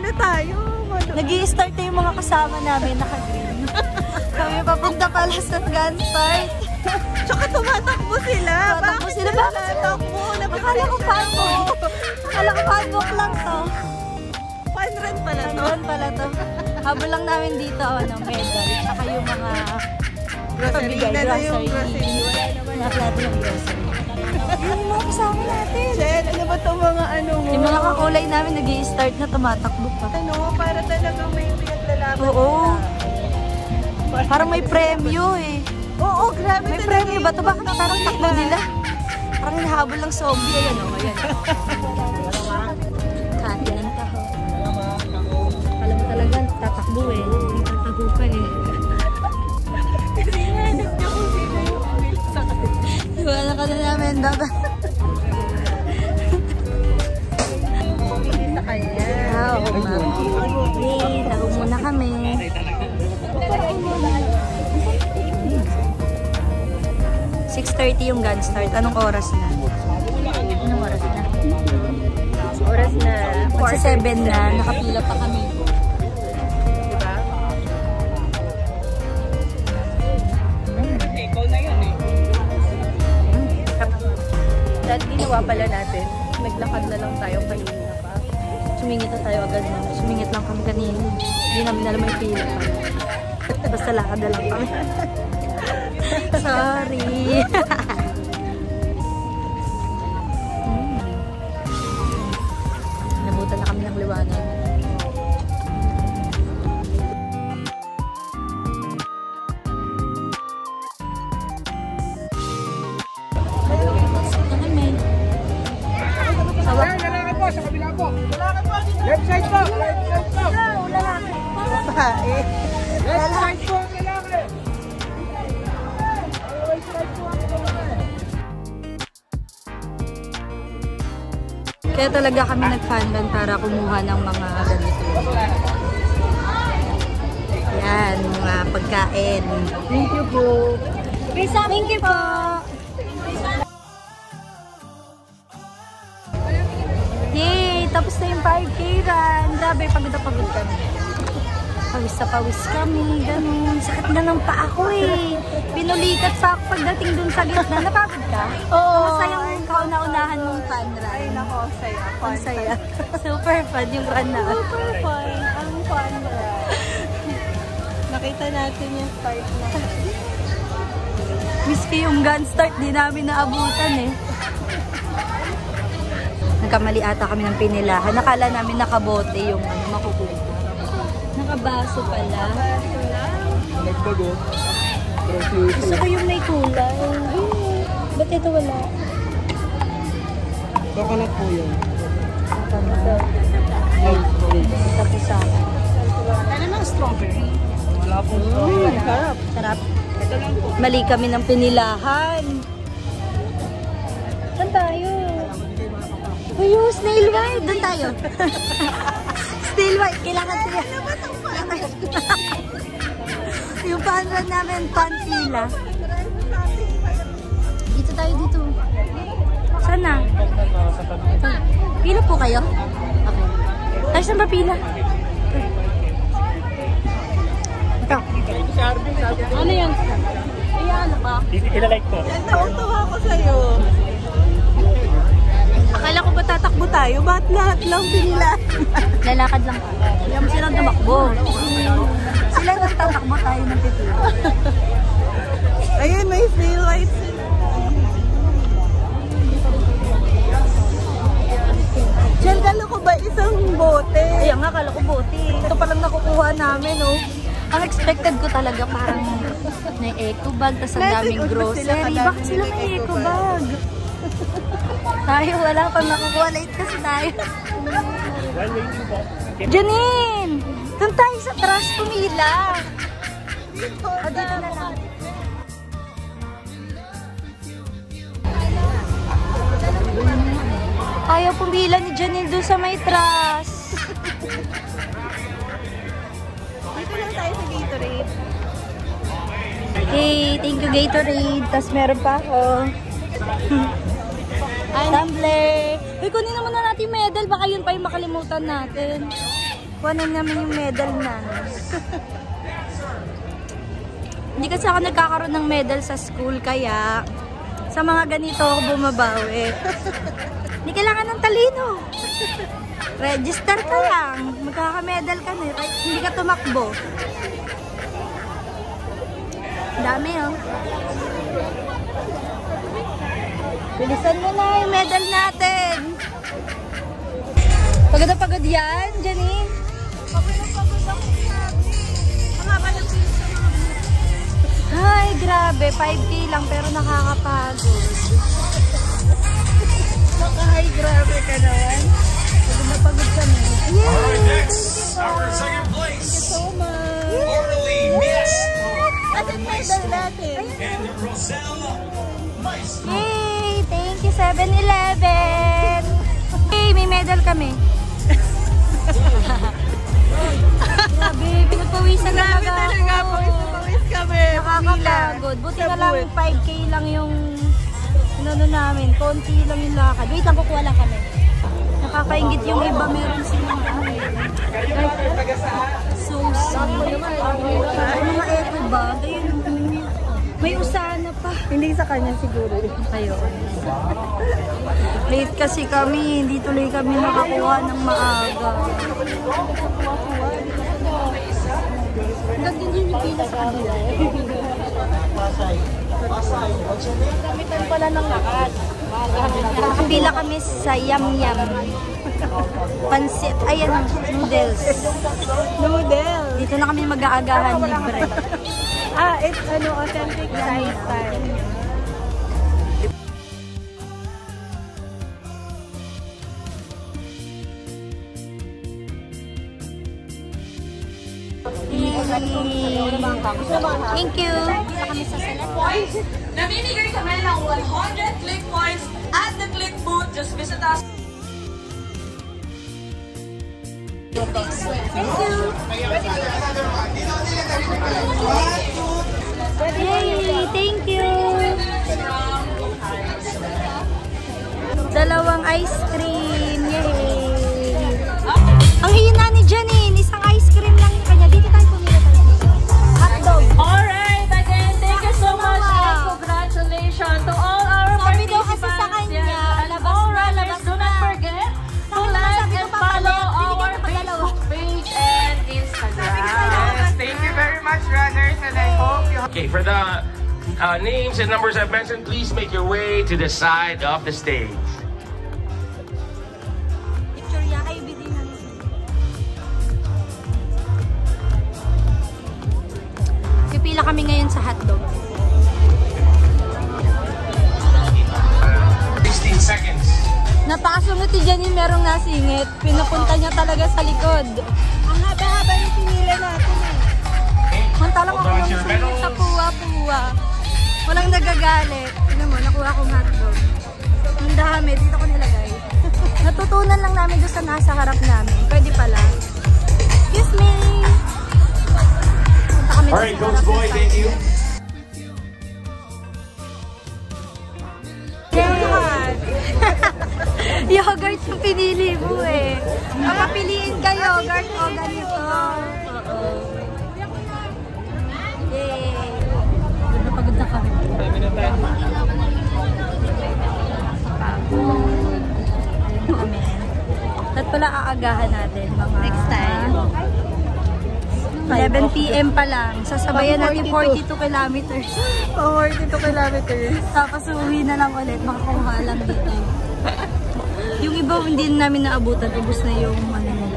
ano tayo? Nag-i-start na yung mga kasama namin, naka-green. Kami papunta pala sa gun start. Tsaka tumatakbo sila. Tumatakbo sila. Bakit sila? Akala ko funbook. Akala ko funbook lang to. Fun run pala to. Fun run pala to. Habol lang namin dito, medal. Tsaka yung mga grocery. Na yung grocery. Wala naman natin yung grocery. Yung mga kasama natin. Jen, ano ba itong mga ano mo? Yung mga kakulay namin nag-i-start na tumatakbo pa. Ano, para talagang may pinaglalaban. Oo. Parang may premyo eh. Oo, grabe. May premyo ba ito? Bakit parang takbo nila? Parang hinahabol lang zombie. Ayan o, ayan. Katinan ka ho. Alam mo talaga, tatakbo eh. Tatakbo pa eh. Kasi hanap niya kung sino yung sa wala ka na namin, baba. sa kanya. Oo, ma'am. Okay, tago muna kami. 6:30 yung gun start. Anong oras na? Anong oras na? Oras na. Magsa 7 na. Nakapila pa kami. Diba? Ikaw na yan eh. Dahil ginawa pala natin, naglakad na lang tayo kanina pa. Sumingit na tayo agad na. Sumingit lang kami kanina. Hindi namin alam may pila pa. Basta lakad na lang kami. Sorry. Nabutan na kami ng liwanag. Lalaki po, sa kabila po. Lalaki po. Left side po. Left side po. Lalaki. Babae. Left side po, lalaki. Kaya talaga kami nag-funrun para kumuha ng mga ganito. Yan, mga pagkain. Thank you po. Thank you po. Yay! Tapos na yung 5K run. Grabe, pagod na pagod kami. Pawis na pawis kami, ganun. Sakit na ng paa ko eh. Pinulikat pa ako pagdating dun sa gitna. Napagod ka? Oo. Masayang kauna-unahan mong fun run. Ay, nako, saya. Ang saya. Super fun yung run na. Super fun. Ang fun run. Nakita natin yung start na. Miski yung gun start, di namin naabutan eh. Nagkamali ata kami ng pinilahan. Nakala namin nakabote yung makukuha. Nakabaso pala. Nagbago. Gusto ko yung may kulay. Ba't ito wala? Coconut po yun. Tapos sa akin. Ano ng strawberry? Wala po. Sarap. Sarap. Ito lang po. Mali kami ng pinilahan. Saan tayo? Uy, snail white. Doon tayo. Snail white. Kailangan siya. Yung pan-run namin, pan-pila. Dito tayo, dito. Saan na? Pila po kayo? Okay. Tayo saan ba pila? Ito. Ano yan? Ayan, ano ba? Ilalike po. Yan, tawa-tawa ko sa'yo. Akala ko ba tatakbo tayo? Ba't lahat lang pinila? Lalakad lang. Yung silang tumakbo. Sila nagtatakbo tayo ng pipila. Ayun, may snail white sila. Diyan, kala ko ba isang bote? Ayan nga, kala ko bote. Ito palang nakukuha namin, oh. Ang expected ko talaga parang may eco bag, tas ang daming grocery. Bakit sila may eco bag? Tayo, wala pang nakukuha. Late kasi tayo. Janine! Doon tayo sa trash pumila. Dito na lang. Ayaw pumila ni Janine doon sa may trash. Dito lang tayo sa Gatorade. Hey, thank you Gatorade. Tas meron pa ako. Tumbler. Uy, kunin naman na natin yung medal. Baka yun pa yung makalimutan natin. kuhanan namin yung medal na. Hindi kasi ako nagkakaroon ng medal sa school, kaya sa mga ganito ako bumabawi. Hindi kailangan ng talino. Register ka lang. Magkaka-medal ka na. Kahit hindi ka tumakbo. Dami, oh. Bilisan mo na yung medal natin. Pagod na pagod yan, Janine. Pagod na pagod ako sabi. Ang haba ng pila sa mga Ay, grabe. 5K lang pero nakakapagod. Maka-high grabe ka naman. Pagod na pagod kami. Alright, next, our second place. So much. Orly Miss At ang medal natin. and Roselle Mice. Yay! Thank you, 7-Eleven! Yay! May medal kami. Grabe, pinagpawisan na Grabe talaga. Pawis kami. Nakakapagod. Buti na lang 5K lang yung ano namin. Konti lang yung lakad. Wait lang, kukuha lang kami. Nakakaingit yung iba. Meron silang so sweet. Mga eto ba? May usana pa. Hindi sa kanya siguro. Ayun. Late kasi kami. Hindi tuloy kami nakakuha ng maaga. Hanggang din yung pila sa kanila. Gamitan pala ng lakad. Nakapila kami sa yam-yam. Pansit. Ayan ang noodles. Noodle. Dito na kami mag-aagahan libre. It's authentic Thai style. Thank you. Kami sa select. Namimigay kami ng 100 click points at the click booth. Just visit us. Thank you. Yay! Thank you. Dalawang ice cream. Yay! Ang hina ni Janine. Isang ice cream lang yung kanya. Dito tayo pumila tayo. Hotdog. Alright, again, thank you so much and congratulations to all our Sabi daw kasi participants. sa kanya, Yes, and labas all na, runners, labas do na. not forget to Sabi like ko and pa follow pala, our binigyan ko pa dalawa. Facebook page and Instagram. Yes, thank you very much, runners, and I hope you Okay, for the names and numbers I've mentioned, please make your way to the side of the stage. Picture niya kay Bidin na. Pipila kami ngayon sa hotdog. 16 seconds. Napakasungit si Janine, merong nasingit. Pinupunta niya talaga sa likod. Ang haba-haba yung pinila natin. Mantalang ako Hold on to yung your sungit sa medals. puwa-puwa. Walang nagagalit. Tignan mo, nakuha kong hotdog. Ang dami, dito ko nilagay. Natutunan lang namin doon sa nasa harap namin. Pwede pala. Excuse me! Punta kami Alright, doon sa Coach harap Boy, ng thank you. Yogurt yung pinili mo eh. Makapiliin ka yogurt o ganito. Oo. Yay! Pagod na kami. At pala aagahan natin mga Next time. 11 PM pa lang. Sasabayan natin 42 kilometers. 42 kilometers. Tapos uuwi na lang ulit. Makakuha lang dito. Yung iba hindi namin naabutan. Ubus na yung ano,